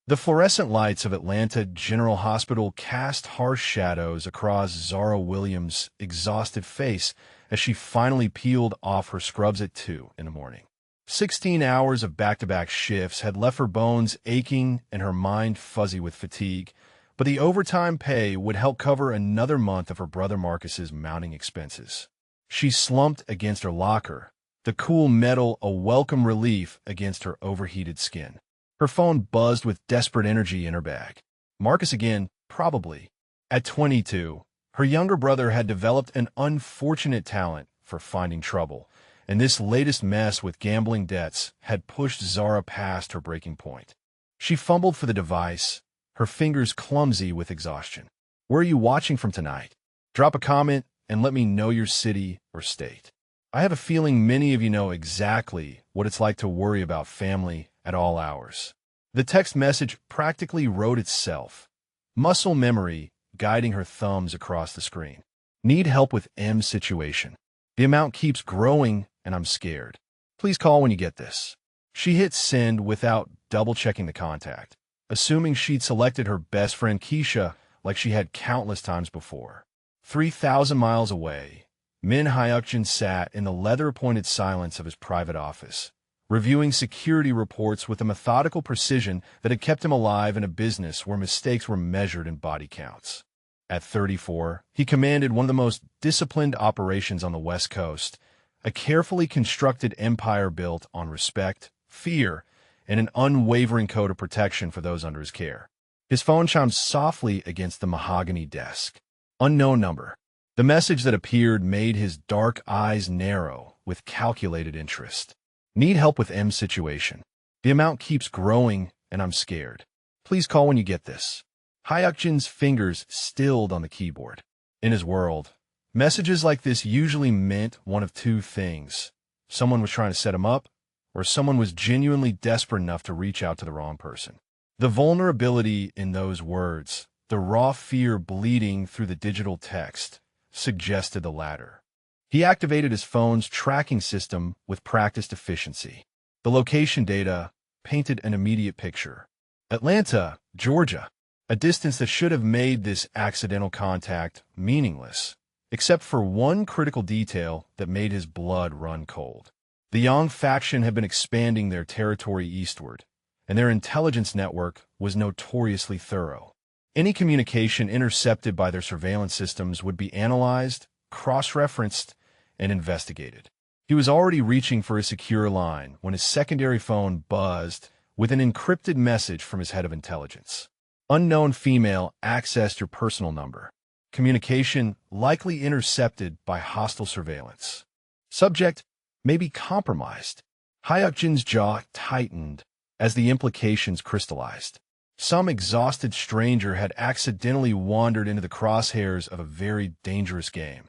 The fluorescent lights of Atlanta General Hospital cast harsh shadows across Zara Williams' exhausted face as she finally peeled off her scrubs at 2 in the morning. 16 hours of back-to-back shifts had left her bones aching and her mind fuzzy with fatigue, but the overtime pay would help cover another month of her brother Marcus's mounting expenses. She slumped against her locker, the cool metal a welcome relief against her overheated skin. Her phone buzzed with desperate energy in her bag. Marcus again, probably. At 22, her younger brother had developed an unfortunate talent for finding trouble, and this latest mess with gambling debts had pushed Zara past her breaking point. She fumbled for the device, her fingers clumsy with exhaustion. Where are you watching from tonight? Drop a comment and let me know your city or state. I have a feeling many of you know exactly what it's like to worry about family at all hours. The text message practically wrote itself, muscle memory guiding her thumbs across the screen. Need help with M situation. The amount keeps growing and I'm scared. Please call when you get this. She hit send without double-checking the contact, assuming she'd selected her best friend Keisha like she had countless times before. 3,000 miles away, Min Hyukjin sat in the leather-appointed silence of his private office, reviewing security reports with a methodical precision that had kept him alive in a business where mistakes were measured in body counts. At 34, he commanded one of the most disciplined operations on the West Coast, a carefully constructed empire built on respect, fear, and an unwavering code of protection for those under his care. His phone chimed softly against the mahogany desk. Unknown number. The message that appeared made his dark eyes narrow with calculated interest. Need help with M situation. The amount keeps growing and I'm scared. Please call when you get this. Hyukjin's fingers stilled on the keyboard. In his world, messages like this usually meant one of two things. Someone was trying to set him up, or someone was genuinely desperate enough to reach out to the wrong person. The vulnerability in those words, the raw fear bleeding through the digital text, suggested the latter. He activated his phone's tracking system with practiced efficiency. The location data painted an immediate picture. Atlanta, Georgia, a distance that should have made this accidental contact meaningless, except for one critical detail that made his blood run cold. The Yang faction had been expanding their territory eastward, and their intelligence network was notoriously thorough. Any communication intercepted by their surveillance systems would be analyzed, cross-referenced, and investigated. He was already reaching for his secure line when his secondary phone buzzed with an encrypted message from his head of intelligence. Unknown female accessed your personal number. Communication likely intercepted by hostile surveillance. Subject may be compromised. Hyukjin's jaw tightened as the implications crystallized. Some exhausted stranger had accidentally wandered into the crosshairs of a very dangerous game,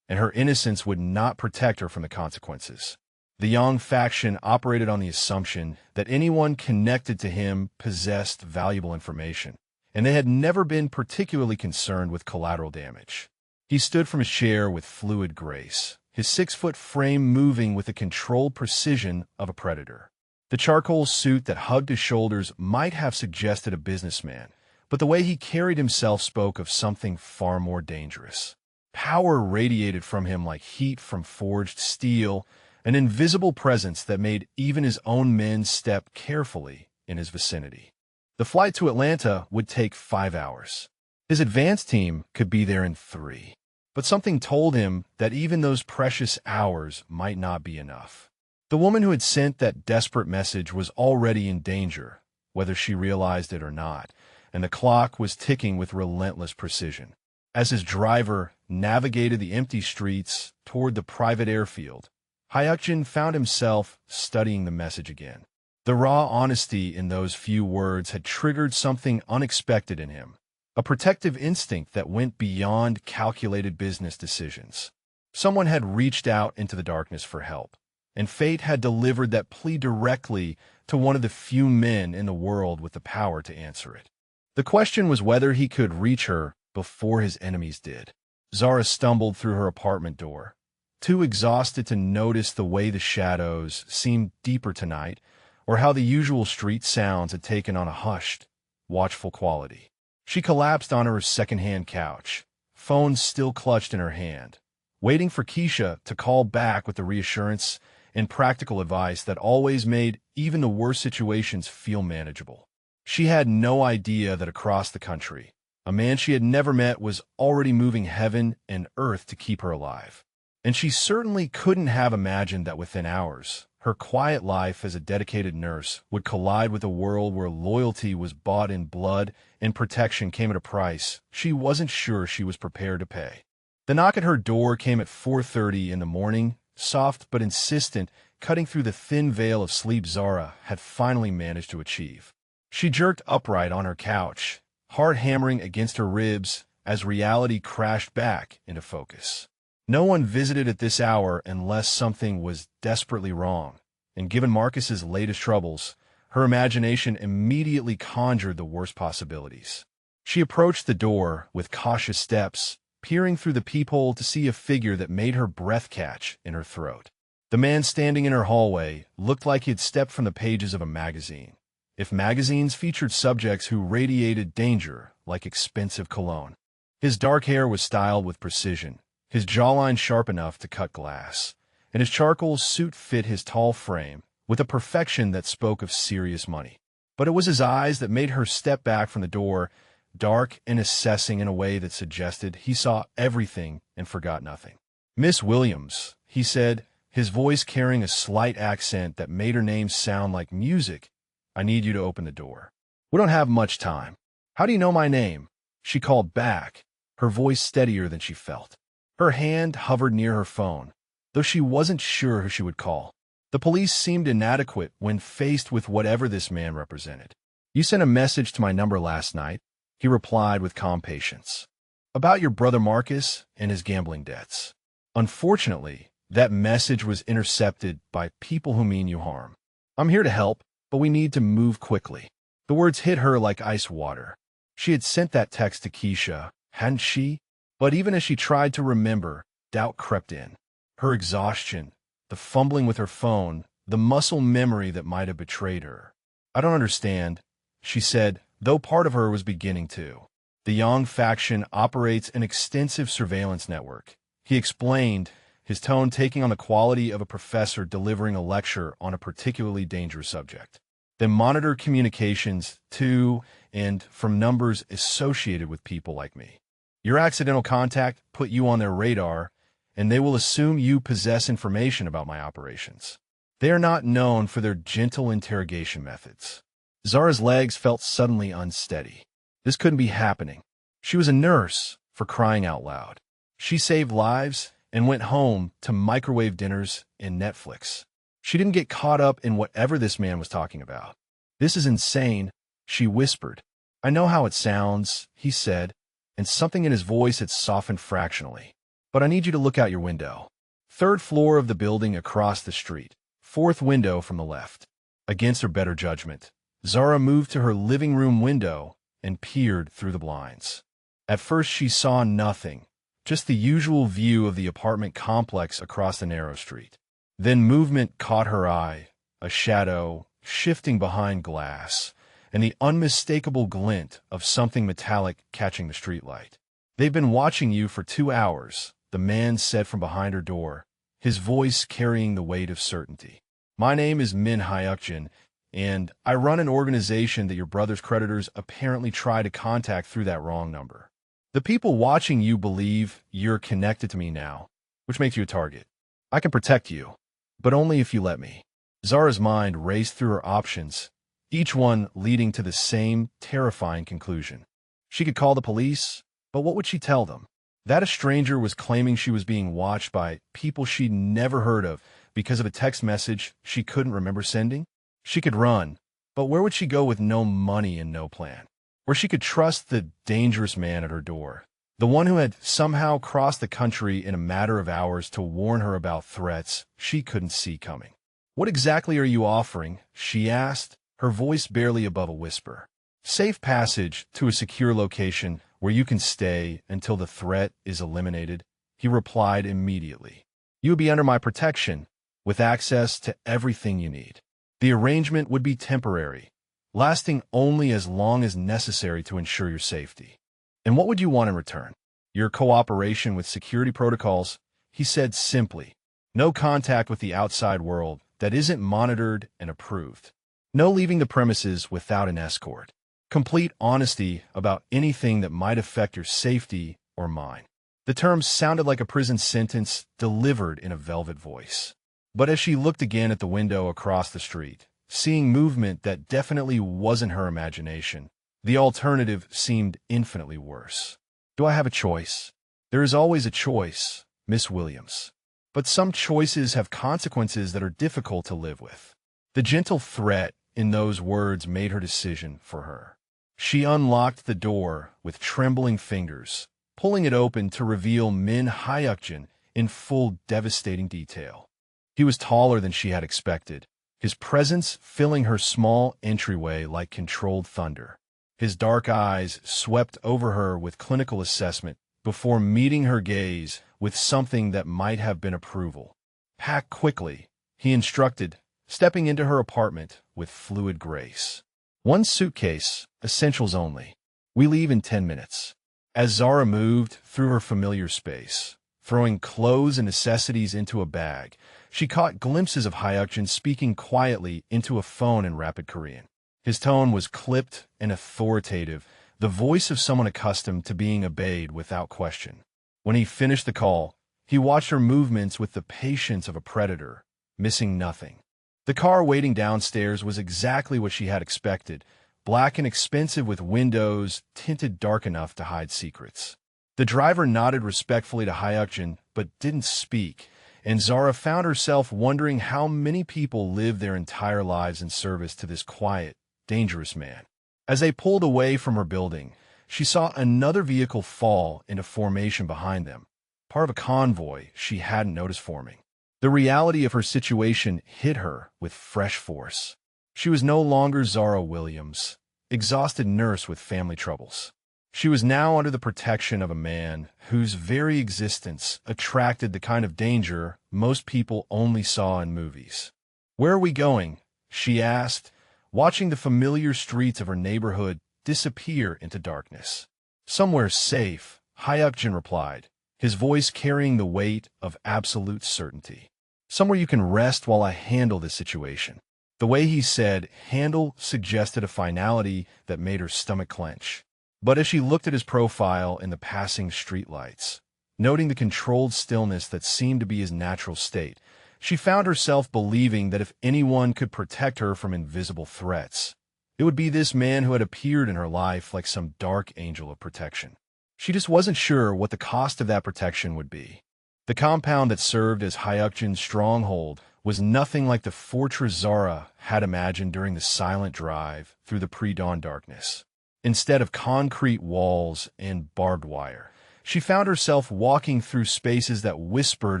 and her innocence would not protect her from the consequences. The Yang faction operated on the assumption that anyone connected to him possessed valuable information, and they had never been particularly concerned with collateral damage. He stood from his chair with fluid grace, his 6-foot frame moving with the controlled precision of a predator. The charcoal suit that hugged his shoulders might have suggested a businessman, but the way he carried himself spoke of something far more dangerous. Power radiated from him like heat from forged steel, an invisible presence that made even his own men step carefully in his vicinity. The flight to Atlanta would take 5 hours. His advance team could be there in 3. But something told him that even those precious hours might not be enough. The woman who had sent that desperate message was already in danger, whether she realized it or not, and the clock was ticking with relentless precision. As his driver navigated the empty streets toward the private airfield, Hyukjin found himself studying the message again. The raw honesty in those few words had triggered something unexpected in him, a protective instinct that went beyond calculated business decisions. Someone had reached out into the darkness for help, and fate had delivered that plea directly to one of the few men in the world with the power to answer it. The question was whether he could reach her before his enemies did. Zara stumbled through her apartment door, too exhausted to notice the way the shadows seemed deeper tonight, or how the usual street sounds had taken on a hushed, watchful quality. She collapsed onto her second-hand couch, phone still clutched in her hand, waiting for Keisha to call back with the reassurance and practical advice that always made even the worst situations feel manageable. She had no idea that across the country, a man she had never met was already moving heaven and earth to keep her alive. And she certainly couldn't have imagined that within hours, her quiet life as a dedicated nurse would collide with a world where loyalty was bought in blood and protection came at a price she wasn't sure she was prepared to pay. The knock at her door came at 4:30 in the morning, soft but insistent, cutting through the thin veil of sleep Zara had finally managed to achieve. She jerked upright on her couch, heart hammering against her ribs as reality crashed back into focus. No one visited at this hour unless something was desperately wrong, and given Marcus's latest troubles, her imagination immediately conjured the worst possibilities. She approached the door with cautious steps, peering through the peephole to see a figure that made her breath catch in her throat. The man standing in her hallway looked like he had stepped from the pages of a magazine, if magazines featured subjects who radiated danger like expensive cologne. His dark hair was styled with precision, his jawline sharp enough to cut glass, and his charcoal suit fit his tall frame with a perfection that spoke of serious money. But it was his eyes that made her step back from the door, dark and assessing in a way that suggested he saw everything and forgot nothing. "Miss Williams," he said, his voice carrying a slight accent that made her name sound like music, "I need you to open the door. We don't have much time." "How do you know my name?" she called back, her voice steadier than she felt. Her hand hovered near her phone, though she wasn't sure who she would call. The police seemed inadequate when faced with whatever this man represented. "You sent a message to my number last night," he replied with calm patience, "about your brother Marcus and his gambling debts. Unfortunately, that message was intercepted by people who mean you harm. I'm here to help, but we need to move quickly." The words hit her like ice water. She had sent that text to Keisha, hadn't she? But even as she tried to remember, doubt crept in. Her exhaustion, the fumbling with her phone, the muscle memory that might have betrayed her. "I don't understand," she said, though part of her was beginning to. "The Yang faction operates an extensive surveillance network," he explained, his tone taking on the quality of a professor delivering a lecture on a particularly dangerous subject. "They monitor communications to and from numbers associated with people like me. Your accidental contact put you on their radar, and they will assume you possess information about my operations. They are not known for their gentle interrogation methods." Zara's legs felt suddenly unsteady. This couldn't be happening. She was a nurse, for crying out loud. She saved lives and went home to microwave dinners and Netflix. She didn't get caught up in whatever this man was talking about. "This is insane," she whispered. "I know how it sounds," he said, and something in his voice had softened fractionally. "But I need you to look out your window. Third floor of the building across the street. Fourth window from the left." Against her better judgment, Zara moved to her living room window and peered through the blinds. At first she saw nothing, just the usual view of the apartment complex across the narrow street. Then movement caught her eye, a shadow shifting behind glass, and the unmistakable glint of something metallic catching the streetlight. "They've been watching you for 2 hours," the man said from behind her door, his voice carrying the weight of certainty. "My name is Min Hyukjin, and I run an organization that your brother's creditors apparently try to contact through that wrong number. The people watching you believe you're connected to me now, which makes you a target. I can protect you, but only if you let me." Zara's mind raced through her options, each one leading to the same terrifying conclusion. She could call the police, but what would she tell them? That a stranger was claiming she was being watched by people she'd never heard of because of a text message she couldn't remember sending? She could run, but where would she go with no money and no plan? Where she could trust the dangerous man at her door, the one who had somehow crossed the country in a matter of hours to warn her about threats she couldn't see coming. "What exactly are you offering?" she asked, her voice barely above a whisper. "Safe passage to a secure location where you can stay until the threat is eliminated," he replied immediately. "You would be under my protection, with access to everything you need. The arrangement would be temporary, lasting only as long as necessary to ensure your safety. And what would you want in return? Your cooperation with security protocols, he said simply. No contact with the outside world that isn't monitored and approved. No leaving the premises without an escort. Complete honesty about anything that might affect your safety or mine. The terms sounded like a prison sentence delivered in a velvet voice. But as she looked again at the window across the street, seeing movement that definitely wasn't her imagination, the alternative seemed infinitely worse. Do I have a choice? There is always a choice, Miss Williams. But some choices have consequences that are difficult to live with. The gentle threat in those words made her decision for her. She unlocked the door with trembling fingers, pulling it open to reveal Min Hyukjin in full devastating detail. He was taller than she had expected, his presence filling her small entryway like controlled thunder. His dark eyes swept over her with clinical assessment before meeting her gaze with something that might have been approval. Pack quickly, he instructed, stepping into her apartment with fluid grace. One suitcase, essentials only. We leave in 10 minutes. As Zara moved through her familiar space, throwing clothes and necessities into a bag, she caught glimpses of Hyukjin speaking quietly into a phone in rapid Korean. His tone was clipped and authoritative, the voice of someone accustomed to being obeyed without question. When he finished the call, he watched her movements with the patience of a predator, missing nothing. The car waiting downstairs was exactly what she had expected, black and expensive with windows tinted dark enough to hide secrets. The driver nodded respectfully to Hyukjin but didn't speak, and Zara found herself wondering how many people live their entire lives in service to this quiet, dangerous man. As they pulled away from her building, she saw another vehicle fall into formation behind them, part of a convoy she hadn't noticed forming. The reality of her situation hit her with fresh force. She was no longer Zara Williams, exhausted nurse with family troubles. She was now under the protection of a man whose very existence attracted the kind of danger most people only saw in movies. "Where are we going?" she asked, watching the familiar streets of her neighborhood disappear into darkness. "Somewhere safe," Hyukjin replied, his voice carrying the weight of absolute certainty. "Somewhere you can rest while I handle this situation." The way he said "handle" suggested a finality that made her stomach clench. But as she looked at his profile in the passing streetlights, noting the controlled stillness that seemed to be his natural state, she found herself believing that if anyone could protect her from invisible threats, it would be this man who had appeared in her life like some dark angel of protection. She just wasn't sure what the cost of that protection would be. The compound that served as Hyukjin's stronghold was nothing like the fortress Zara had imagined during the silent drive through the pre-dawn darkness. Instead of concrete walls and barbed wire, she found herself walking through spaces that whispered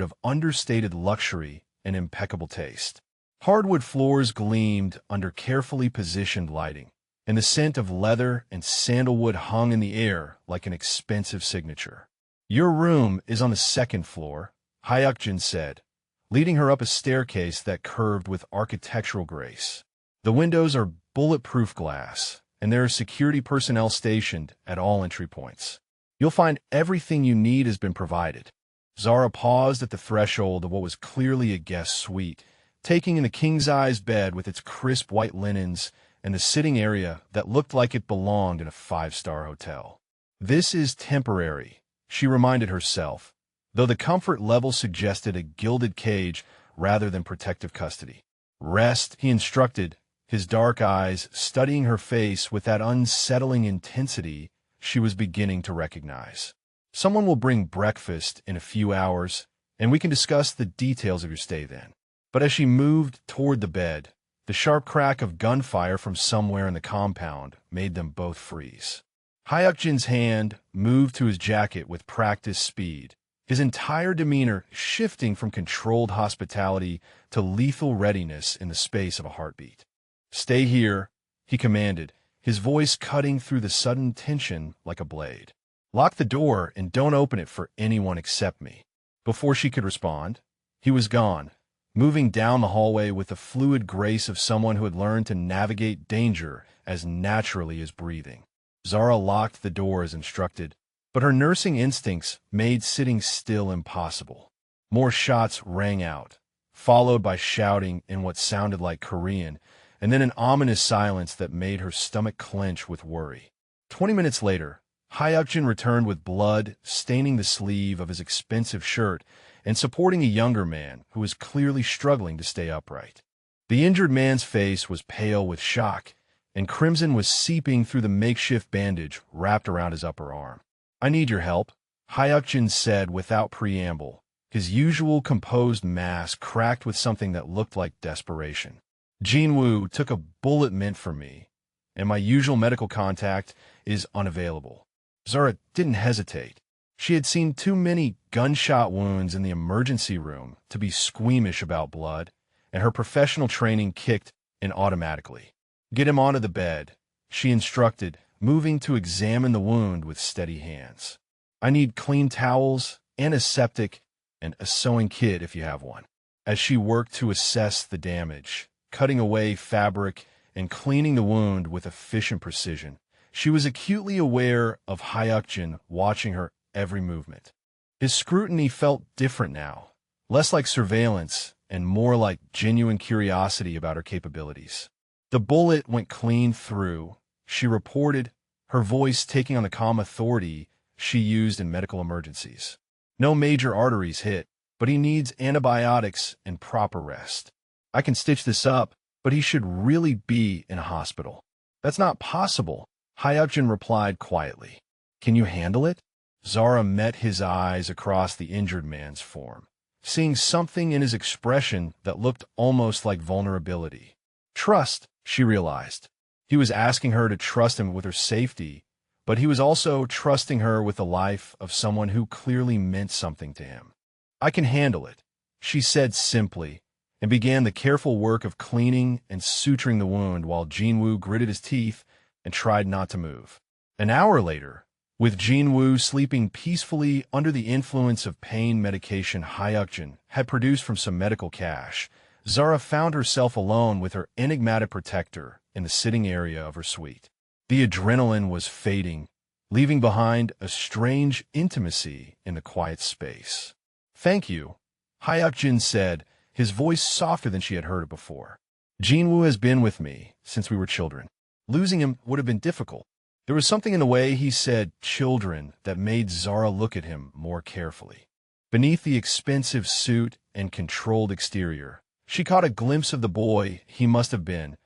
of understated luxury and impeccable taste. Hardwood floors gleamed under carefully positioned lighting, and the scent of leather and sandalwood hung in the air like an expensive signature. "Your room is on the second floor," Hyukjin said, leading her up a staircase that curved with architectural grace. "The windows are bulletproof glass, and there are security personnel stationed at all entry points. You'll find everything you need has been provided." Zara paused at the threshold of what was clearly a guest suite, taking in the king-size bed with its crisp white linens and the sitting area that looked like it belonged in a five-star hotel. "This is temporary," she reminded herself, though the comfort level suggested a gilded cage rather than protective custody. "Rest," he instructed, his dark eyes studying her face with that unsettling intensity she was beginning to recognize. "Someone will bring breakfast in a few hours, and we can discuss the details of your stay then." But as she moved toward the bed, the sharp crack of gunfire from somewhere in the compound made them both freeze. Hyukjin's hand moved to his jacket with practiced speed, his entire demeanor shifting from controlled hospitality to lethal readiness in the space of a heartbeat. "Stay here," he commanded, his voice cutting through the sudden tension like a blade. "Lock the door and don't open it for anyone except me." Before she could respond, he was gone, moving down the hallway with the fluid grace of someone who had learned to navigate danger as naturally as breathing. Zara locked the door as instructed, but her nursing instincts made sitting still impossible. More shots rang out, followed by shouting in what sounded like Korean, and then an ominous silence that made her stomach clench with worry. 20 minutes later, Hyukjin returned with blood staining the sleeve of his expensive shirt and supporting a younger man who was clearly struggling to stay upright. The injured man's face was pale with shock, and crimson was seeping through the makeshift bandage wrapped around his upper arm. "I need your help," Hyukjin said without preamble, his usual composed mask cracked with something that looked like desperation. "Jinwoo took a bullet meant for me, and my usual medical contact is unavailable." Zara didn't hesitate. She had seen too many gunshot wounds in the emergency room to be squeamish about blood, and her professional training kicked in automatically. "Get him onto the bed," she instructed, moving to examine the wound with steady hands. "I need clean towels, antiseptic, and a sewing kit if you have one." As she worked to assess the damage, cutting away fabric and cleaning the wound with efficient precision, she was acutely aware of Hyukjin watching her every movement. His scrutiny felt different now, less like surveillance and more like genuine curiosity about her capabilities. "The bullet went clean through," she reported, her voice taking on the calm authority she used in medical emergencies. "No major arteries hit, but he needs antibiotics and proper rest. I can stitch this up, but he should really be in a hospital." "That's not possible," Hyukjin replied quietly. "Can you handle it?" Zara met his eyes across the injured man's form, seeing something in his expression that looked almost like vulnerability. Trust, she realized. He was asking her to trust him with her safety, but he was also trusting her with the life of someone who clearly meant something to him. "I can handle it," she said simply, and began the careful work of cleaning and suturing the wound while Jinwoo gritted his teeth and tried not to move. An hour later, with Jinwoo sleeping peacefully under the influence of pain medication Hyukjin had produced from some medical cache, Zara found herself alone with her enigmatic protector in the sitting area of her suite. The adrenaline was fading, leaving behind a strange intimacy in the quiet space. "Thank you," Hyukjin said, his voice softer than she had heard it before. "Jinwoo has been with me since we were children. Losing him would have been difficult." There was something in the way he said "children" that made Zara look at him more carefully. Beneath the expensive suit and controlled exterior, she caught a glimpse of the boy he must have been,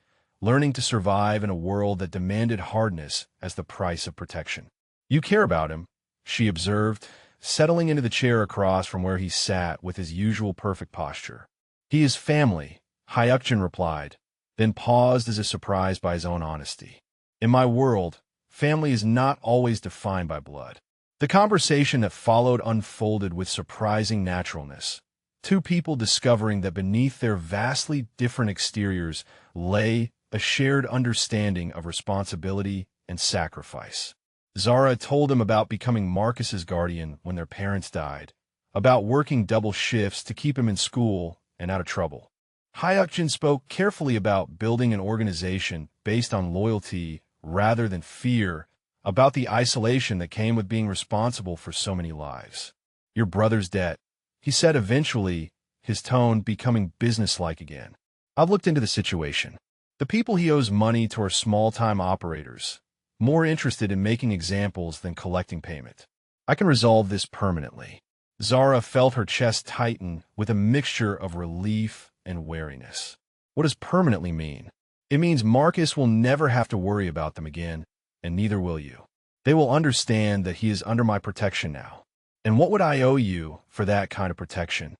learning to survive in a world that demanded hardness as the price of protection. "You care about him," she observed, settling into the chair across from where he sat with his usual perfect posture. "He is family," Hyukjin replied, then paused as if surprised by his own honesty. "In my world, family is not always defined by blood." The conversation that followed unfolded with surprising naturalness, two people discovering that beneath their vastly different exteriors lay a shared understanding of responsibility and sacrifice. Zara told him about becoming Marcus's guardian when their parents died, about working double shifts to keep him in school and out of trouble. Hyukjin spoke carefully about building an organization based on loyalty rather than fear, about the isolation that came with being responsible for so many lives. "Your brother's debt," he said eventually, his tone becoming businesslike again. "I've looked into the situation. The people he owes money to are small-time operators, more interested in making examples than collecting payment. I can resolve this permanently." Zara felt her chest tighten with a mixture of relief and wariness. What does permanently mean? It means Marcus will never have to worry about them again, and neither will you. They will understand that he is under my protection now. And what would I owe you for that kind of protection?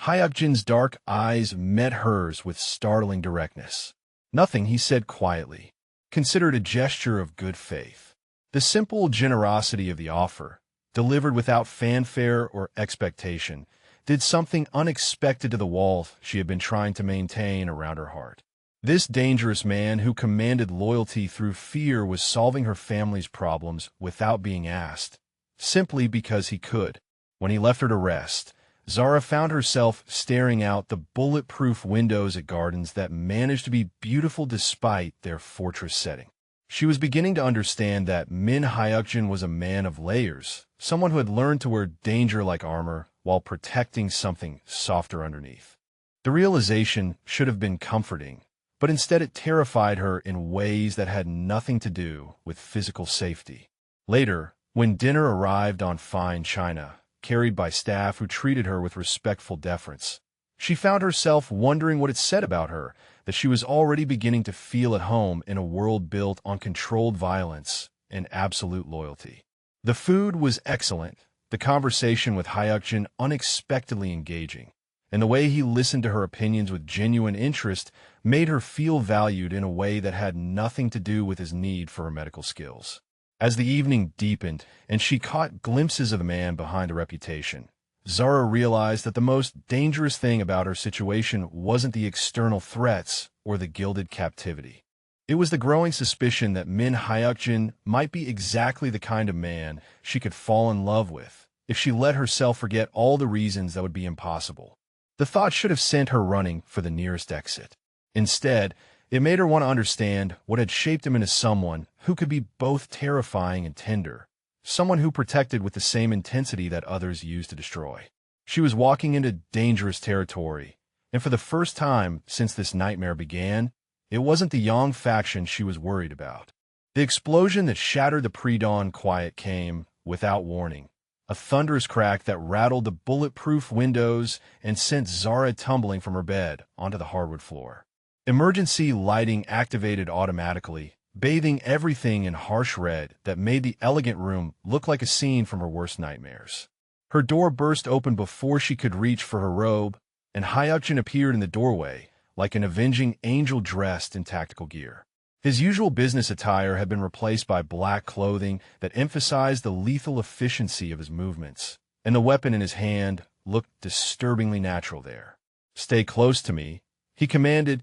Hyukjin's dark eyes met hers with startling directness. "Nothing," he said quietly, considered a gesture of good faith. The simple generosity of the offer, delivered without fanfare or expectation, did something unexpected to the wall she had been trying to maintain around her heart. This dangerous man who commanded loyalty through fear was solving her family's problems without being asked, simply because he could. When he left her to rest, Zara found herself staring out the bulletproof windows at gardens that managed to be beautiful despite their fortress setting. She was beginning to understand that Min Hyukjin was a man of layers, someone who had learned to wear danger like armor while protecting something softer underneath. The realization should have been comforting, but instead it terrified her in ways that had nothing to do with physical safety. Later, when dinner arrived on fine china, carried by staff who treated her with respectful deference, she found herself wondering what it said about her that she was already beginning to feel at home in a world built on controlled violence and absolute loyalty. The food was excellent, the conversation with Hyukjin unexpectedly engaging, and the way he listened to her opinions with genuine interest made her feel valued in a way that had nothing to do with his need for her medical skills. As the evening deepened and she caught glimpses of the man behind the reputation, Zara realized that the most dangerous thing about her situation wasn't the external threats or the gilded captivity. It was the growing suspicion that Min Hyukjin might be exactly the kind of man she could fall in love with if she let herself forget all the reasons that would be impossible. The thought should have sent her running for the nearest exit. Instead, it made her want to understand what had shaped him into someone who could be both terrifying and tender, someone who protected with the same intensity that others used to destroy. She was walking into dangerous territory, and for the first time since this nightmare began, it wasn't the Yang faction she was worried about. The explosion that shattered the pre-dawn quiet came without warning, a thunderous crack that rattled the bulletproof windows and sent Zara tumbling from her bed onto the hardwood floor. Emergency lighting activated automatically, bathing everything in harsh red that made the elegant room look like a scene from her worst nightmares. Her door burst open before she could reach for her robe, and Hyukjin appeared in the doorway, like an avenging angel dressed in tactical gear. His usual business attire had been replaced by black clothing that emphasized the lethal efficiency of his movements, and the weapon in his hand looked disturbingly natural there. "Stay close to me," he commanded,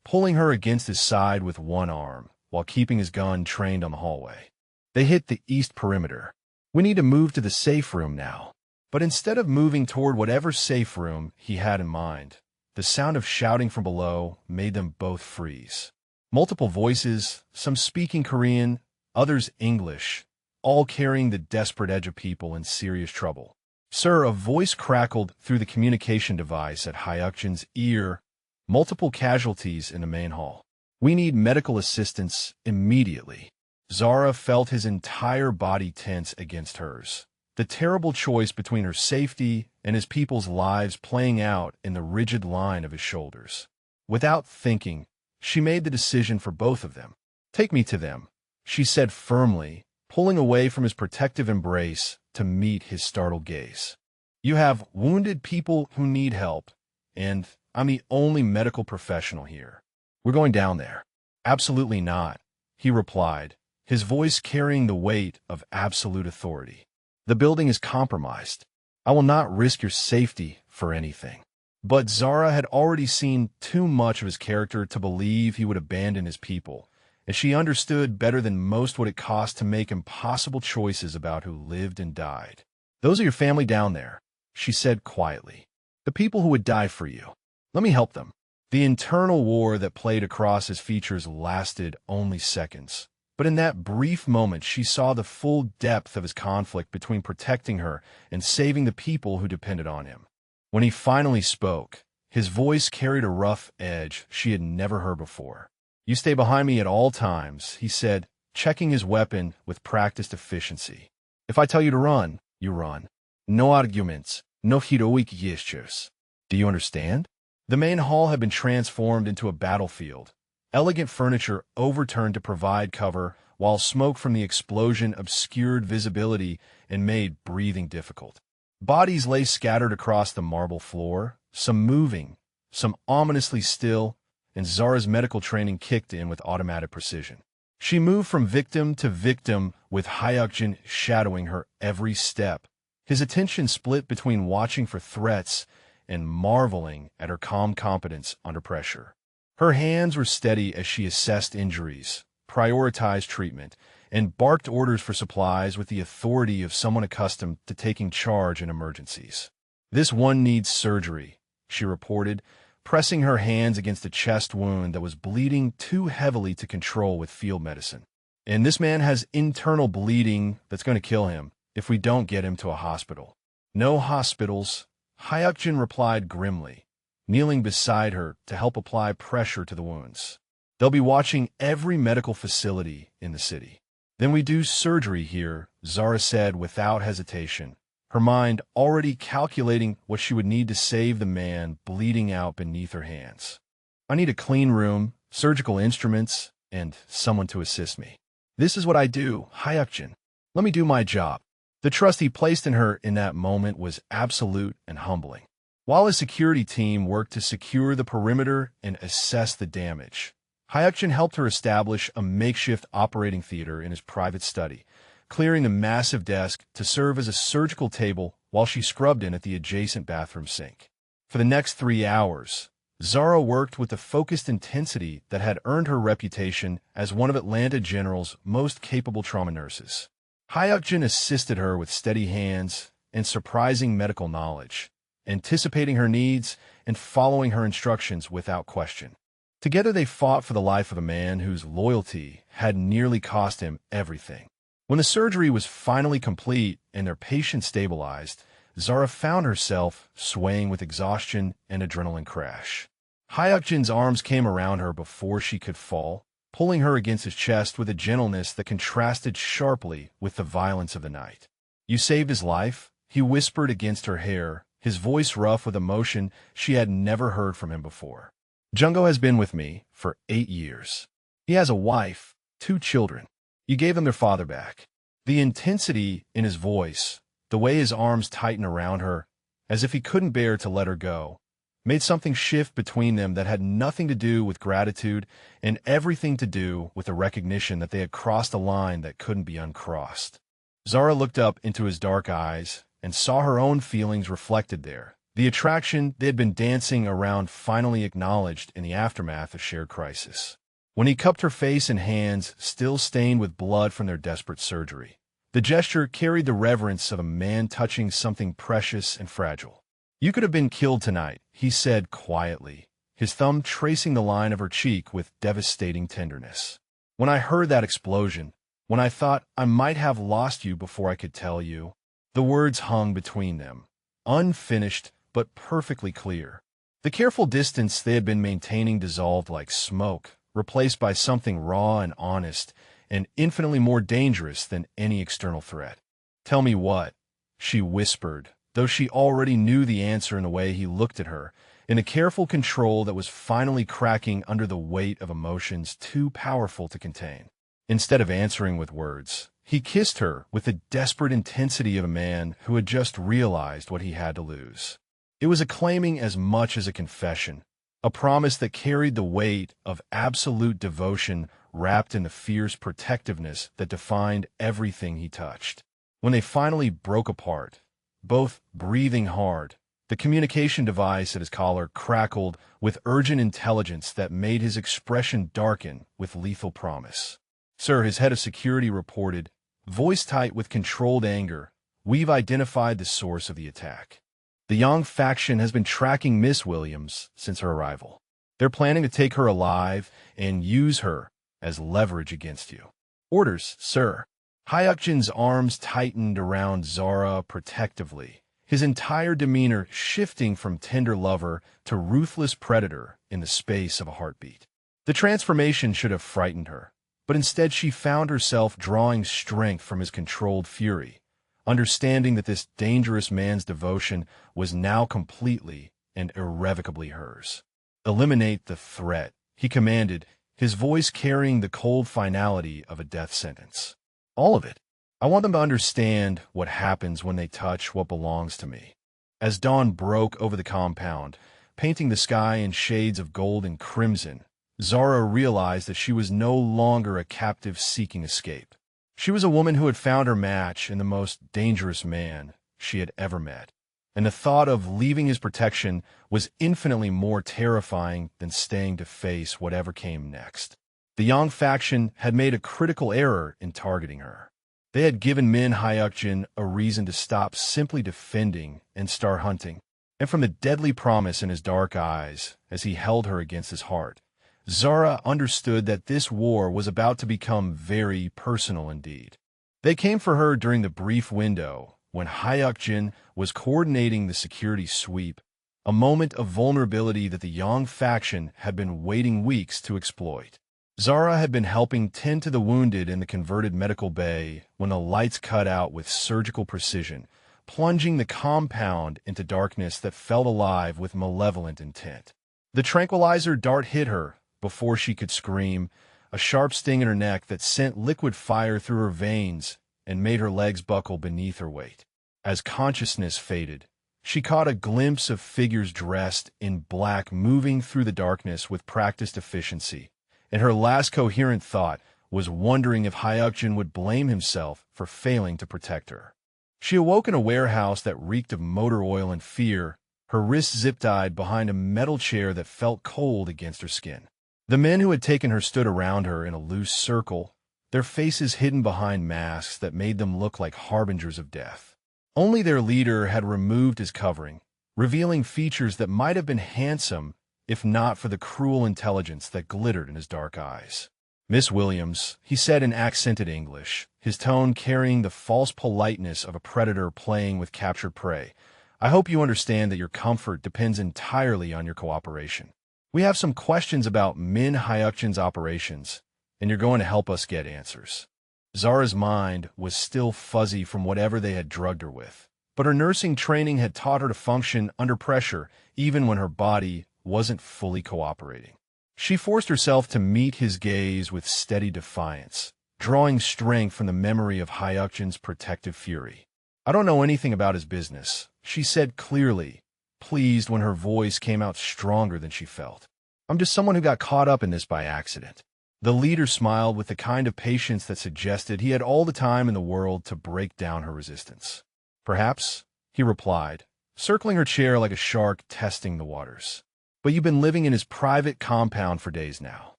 pulling her against his side with one arm, while keeping his gun trained on the hallway. They hit the east perimeter. "We need to move to the safe room now." But instead of moving toward whatever safe room he had in mind, the sound of shouting from below made them both freeze. Multiple voices, some speaking Korean, others English, all carrying the desperate edge of people in serious trouble. "Sir," a voice crackled through the communication device at Hyukjin's ear. "Multiple casualties in the main hall. We need medical assistance immediately." Zara felt his entire body tense against hers, the terrible choice between her safety and his people's lives playing out in the rigid line of his shoulders. Without thinking, she made the decision for both of them. "Take me to them," she said firmly, pulling away from his protective embrace to meet his startled gaze. "You have wounded people who need help, and I'm the only medical professional here. We're going down there." "Absolutely not," he replied, his voice carrying the weight of absolute authority. "The building is compromised. I will not risk your safety for anything." But Zara had already seen too much of his character to believe he would abandon his people, and she understood better than most what it cost to make impossible choices about who lived and died. "Those are your family down there," she said quietly. "The people who would die for you. Let me help them." The internal war that played across his features lasted only seconds, but in that brief moment she saw the full depth of his conflict between protecting her and saving the people who depended on him. When he finally spoke, his voice carried a rough edge she had never heard before. "You stay behind me at all times," he said, checking his weapon with practiced efficiency. "If I tell you to run, you run. No arguments, no heroic gestures. Do you understand?" The main hall had been transformed into a battlefield, elegant furniture overturned to provide cover, while smoke from the explosion obscured visibility and made breathing difficult. Bodies lay scattered across the marble floor, some moving, some ominously still, and Zara's medical training kicked in with automatic precision. She moved from victim to victim, with Hyukjin shadowing her every step, his attention split between watching for threats and marveling at her calm competence under pressure. Her hands were steady as she assessed injuries, prioritized treatment, and barked orders for supplies with the authority of someone accustomed to taking charge in emergencies. "This one needs surgery," she reported, pressing her hands against a chest wound that was bleeding too heavily to control with field medicine. And this man has internal bleeding that's going to kill him if we don't get him to a hospital. No hospitals, Hyukjin replied grimly, kneeling beside her to help apply pressure to the wounds. They'll be watching every medical facility in the city. Then we do surgery here, Zara said without hesitation, her mind already calculating what she would need to save the man bleeding out beneath her hands. I need a clean room, surgical instruments, and someone to assist me. This is what I do, Hyukjin. Let me do my job. The trust he placed in her in that moment was absolute and humbling. While his security team worked to secure the perimeter and assess the damage, Hyukjin helped her establish a makeshift operating theater in his private study, clearing the massive desk to serve as a surgical table while she scrubbed in at the adjacent bathroom sink. For the next 3 hours, Zara worked with the focused intensity that had earned her reputation as one of Atlanta General's most capable trauma nurses. Hyukjin assisted her with steady hands and surprising medical knowledge, anticipating her needs and following her instructions without question. Together they fought for the life of a man whose loyalty had nearly cost him everything. When the surgery was finally complete and their patient stabilized, Zara found herself swaying with exhaustion and adrenaline crash. Hyukjin's arms came around her before she could fall, pulling her against his chest with a gentleness that contrasted sharply with the violence of the night. "You saved his life," he whispered against her hair, his voice rough with emotion she had never heard from him before. "Jungo has been with me for 8 years. He has a wife, 2 children. You gave them their father back." The intensity in his voice, the way his arms tightened around her, as if he couldn't bear to let her go, made something shift between them that had nothing to do with gratitude and everything to do with the recognition that they had crossed a line that couldn't be uncrossed. Zara looked up into his dark eyes and saw her own feelings reflected there. The attraction they had been dancing around finally acknowledged in the aftermath of shared crisis. When he cupped her face and hands, still stained with blood from their desperate surgery, the gesture carried the reverence of a man touching something precious and fragile. "You could have been killed tonight," he said quietly, his thumb tracing the line of her cheek with devastating tenderness. "When I heard that explosion, when I thought I might have lost you before I could tell you," the words hung between them, unfinished but perfectly clear. The careful distance they had been maintaining dissolved like smoke, replaced by something raw and honest and infinitely more dangerous than any external threat. "Tell me what?" she whispered, though she already knew the answer in the way he looked at her, in a careful control that was finally cracking under the weight of emotions too powerful to contain. Instead of answering with words, he kissed her with the desperate intensity of a man who had just realized what he had to lose. It was a claiming as much as a confession, a promise that carried the weight of absolute devotion wrapped in the fierce protectiveness that defined everything he touched. When they finally broke apart, both breathing hard, the communication device at his collar crackled with urgent intelligence that made his expression darken with lethal promise. "Sir," his head of security reported, voice tight with controlled anger, "we've identified the source of the attack. The Yang faction has been tracking Miss Williams since her arrival. They're planning to take her alive and use her as leverage against you." "Orders, sir." Hyukjin's arms tightened around Zara protectively, his entire demeanor shifting from tender lover to ruthless predator in the space of a heartbeat. The transformation should have frightened her, but instead she found herself drawing strength from his controlled fury, understanding that this dangerous man's devotion was now completely and irrevocably hers. "Eliminate the threat," he commanded, his voice carrying the cold finality of a death sentence. "All of it. I want them to understand what happens when they touch what belongs to me." As dawn broke over the compound, painting the sky in shades of gold and crimson, Zara realized that she was no longer a captive seeking escape. She was a woman who had found her match in the most dangerous man she had ever met, and the thought of leaving his protection was infinitely more terrifying than staying to face whatever came next. The Yang faction had made a critical error in targeting her. They had given Min Hyukjin a reason to stop simply defending and start hunting, and from the deadly promise in his dark eyes as he held her against his heart, Zara understood that this war was about to become very personal indeed. They came for her during the brief window when Hyuk-jin was coordinating the security sweep, a moment of vulnerability that the Yang faction had been waiting weeks to exploit. Zara had been helping tend to the wounded in the converted medical bay when the lights cut out with surgical precision, plunging the compound into darkness that felt alive with malevolent intent. The tranquilizer dart hit her before she could scream, a sharp sting in her neck that sent liquid fire through her veins and made her legs buckle beneath her weight. As consciousness faded, she caught a glimpse of figures dressed in black moving through the darkness with practiced efficiency, and her last coherent thought was wondering if Hyuk-jin would blame himself for failing to protect her. She awoke in a warehouse that reeked of motor oil and fear, her wrists zip-tied behind a metal chair that felt cold against her skin. The men who had taken her stood around her in a loose circle, their faces hidden behind masks that made them look like harbingers of death. Only their leader had removed his covering, revealing features that might have been handsome if not for the cruel intelligence that glittered in his dark eyes. "Miss Williams," he said in accented English, his tone carrying the false politeness of a predator playing with captured prey, "I hope you understand that your comfort depends entirely on your cooperation. We have some questions about Min Hyuk-jin's operations, and you're going to help us get answers." Zara's mind was still fuzzy from whatever they had drugged her with, but her nursing training had taught her to function under pressure even when her body wasn't fully cooperating. She forced herself to meet his gaze with steady defiance, drawing strength from the memory of Hyuk-jin's protective fury. "I don't know anything about his business," she said clearly, pleased when her voice came out stronger than she felt. "I'm just someone who got caught up in this by accident." The leader smiled with the kind of patience that suggested he had all the time in the world to break down her resistance. "Perhaps," he replied, circling her chair like a shark testing the waters. "But you've been living in his private compound for days now,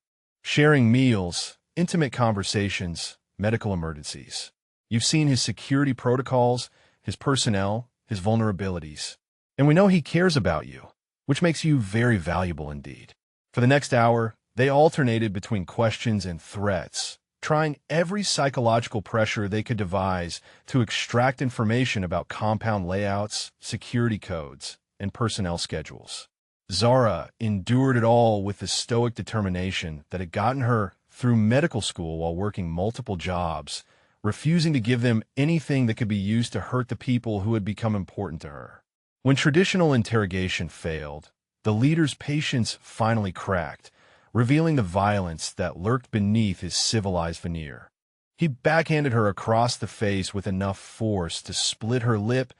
sharing meals, intimate conversations, medical emergencies. You've seen his security protocols, his personnel, his vulnerabilities. And we know he cares about you, which makes you very valuable indeed." For the next hour, they alternated between questions and threats, trying every psychological pressure they could devise to extract information about compound layouts, security codes, and personnel schedules. Zara endured it all with the stoic determination that had gotten her through medical school while working multiple jobs, refusing to give them anything that could be used to hurt the people who had become important to her. When traditional interrogation failed, the leader's patience finally cracked, revealing the violence that lurked beneath his civilized veneer. He backhanded her across the face with enough force to split her lip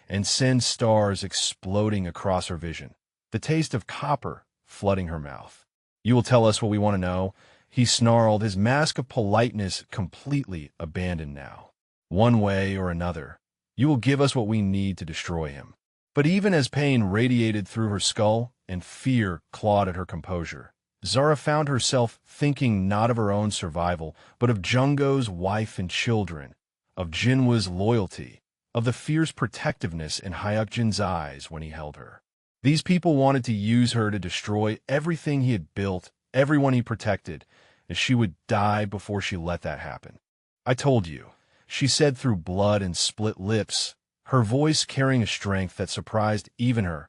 and send stars exploding across her vision, the taste of copper flooding her mouth. "You will tell us what we want to know," he snarled, his mask of politeness completely abandoned now. "One way or another, you will give us what we need to destroy him." But even as pain radiated through her skull and fear clawed at her composure, Zara found herself thinking not of her own survival, but of Jungo's wife and children, of Jinwa's loyalty, of the fierce protectiveness in Hyuk-jin's eyes when he held her. These people wanted to use her to destroy everything he had built, everyone he protected, and she would die before she let that happen. "I told you," she said through blood and split lips, her voice carrying a strength that surprised even her.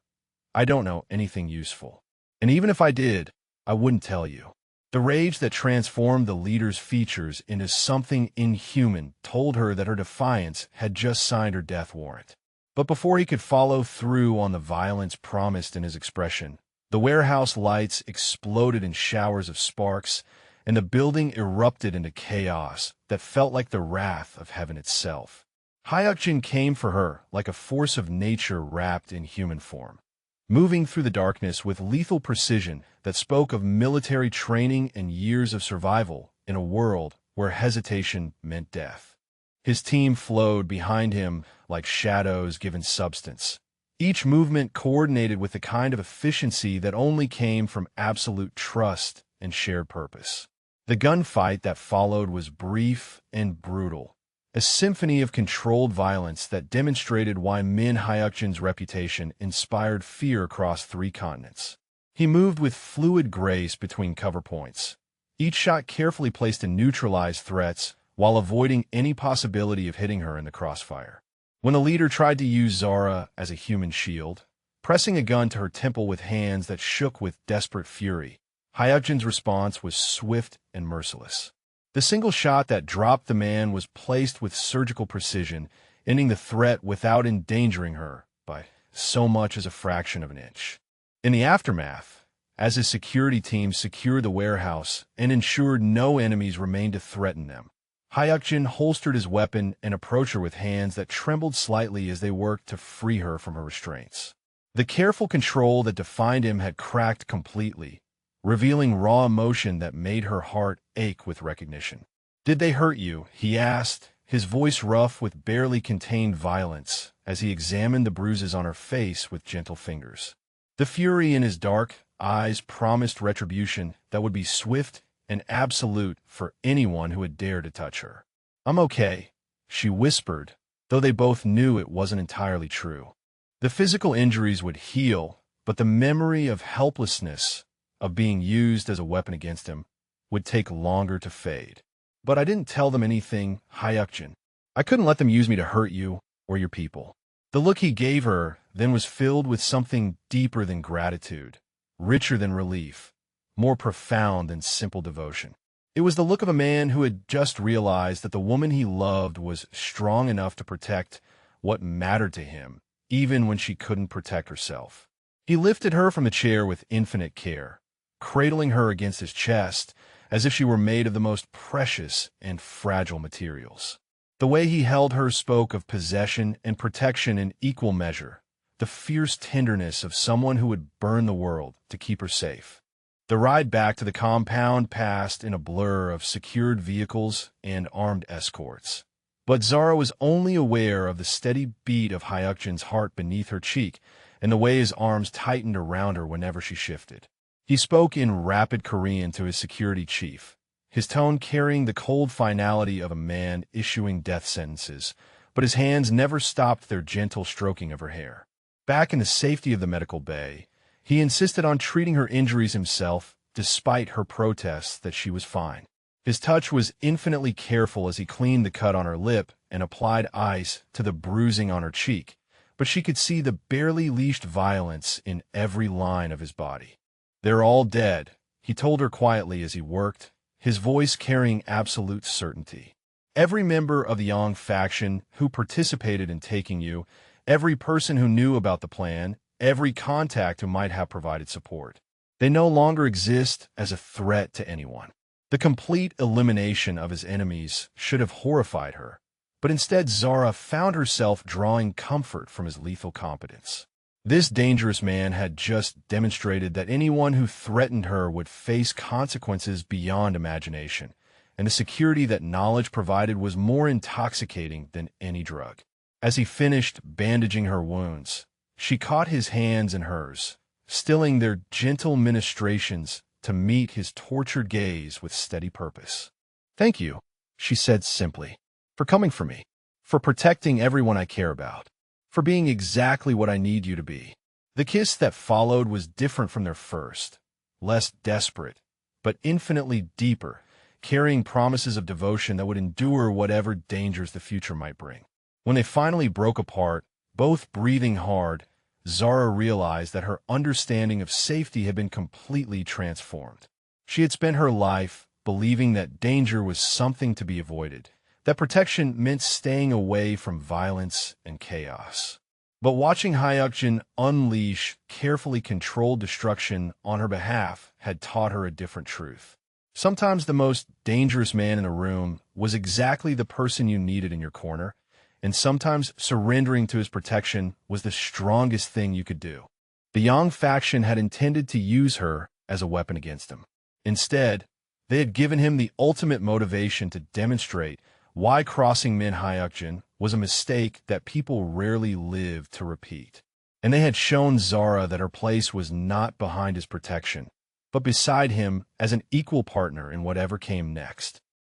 "I don't know anything useful. And even if I did, I wouldn't tell you." The rage that transformed the leader's features into something inhuman told her that her defiance had just signed her death warrant. But before he could follow through on the violence promised in his expression, the warehouse lights exploded in showers of sparks, and the building erupted into chaos that felt like the wrath of heaven itself. Hyuk-jin came for her like a force of nature wrapped in human form, moving through the darkness with lethal precision that spoke of military training and years of survival in a world where hesitation meant death. His team flowed behind him like shadows given substance, each movement coordinated with the kind of efficiency that only came from absolute trust and shared purpose. The gunfight that followed was brief and brutal, a symphony of controlled violence that demonstrated why Min Hyuk-jin's reputation inspired fear across 3 continents. He moved with fluid grace between cover points. Each shot carefully placed to neutralize threats while avoiding any possibility of hitting her in the crossfire. When the leader tried to use Zara as a human shield, pressing a gun to her temple with hands that shook with desperate fury, Hyukjin's response was swift and merciless. The single shot that dropped the man was placed with surgical precision, ending the threat without endangering her by so much as a fraction of an inch. In the aftermath, as his security team secured the warehouse and ensured no enemies remained to threaten them, Hyukjin holstered his weapon and approached her with hands that trembled slightly as they worked to free her from her restraints. The careful control that defined him had cracked completely, revealing raw emotion that made her heart ache with recognition. "Did they hurt you?" he asked, his voice rough with barely contained violence as he examined the bruises on her face with gentle fingers. The fury in his dark eyes promised retribution that would be swift and absolute for anyone who had dared to touch her. "I'm okay," she whispered, though they both knew it wasn't entirely true. The physical injuries would heal, but the memory of helplessness, of being used as a weapon against him, would take longer to fade. "But I didn't tell them anything, Hyukjin. I couldn't let them use me to hurt you or your people." The look he gave her then was filled with something deeper than gratitude, richer than relief, more profound than simple devotion. It was the look of a man who had just realized that the woman he loved was strong enough to protect what mattered to him, even when she couldn't protect herself. He lifted her from the chair with infinite care, cradling her against his chest as if she were made of the most precious and fragile materials. The way he held her spoke of possession and protection in equal measure, the fierce tenderness of someone who would burn the world to keep her safe. The ride back to the compound passed in a blur of secured vehicles and armed escorts. But Zara was only aware of the steady beat of Hyukjin's heart beneath her cheek and the way his arms tightened around her whenever she shifted. He spoke in rapid Korean to his security chief, his tone carrying the cold finality of a man issuing death sentences, but his hands never stopped their gentle stroking of her hair. Back in the safety of the medical bay, he insisted on treating her injuries himself, despite her protests that she was fine. His touch was infinitely careful as he cleaned the cut on her lip and applied ice to the bruising on her cheek, but she could see the barely leashed violence in every line of his body. "They're all dead," he told her quietly as he worked, his voice carrying absolute certainty. "Every member of the Yang faction who participated in taking you, every person who knew about the plan, every contact who might have provided support. They no longer exist as a threat to anyone." The complete elimination of his enemies should have horrified her, but instead Zara found herself drawing comfort from his lethal competence. This dangerous man had just demonstrated that anyone who threatened her would face consequences beyond imagination, and the security that knowledge provided was more intoxicating than any drug. As he finished bandaging her wounds, she caught his hands in hers, stilling their gentle ministrations to meet his tortured gaze with steady purpose. "Thank you," she said simply, "for coming for me, for protecting everyone I care about, for being exactly what I need you to be." The kiss that followed was different from their first, less desperate, but infinitely deeper, carrying promises of devotion that would endure whatever dangers the future might bring. When they finally broke apart, both breathing hard, Zara realized that her understanding of safety had been completely transformed. She had spent her life believing that danger was something to be avoided, that protection meant staying away from violence and chaos. But watching Hyukjin unleash carefully controlled destruction on her behalf had taught her a different truth. Sometimes the most dangerous man in a room was exactly the person you needed in your corner, and sometimes surrendering to his protection was the strongest thing you could do. The Yang faction had intended to use her as a weapon against him. Instead, they had given him the ultimate motivation to demonstrate why crossing Min Hyukjin was a mistake that people rarely lived to repeat. And they had shown Zara that her place was not behind his protection, but beside him as an equal partner in whatever came next.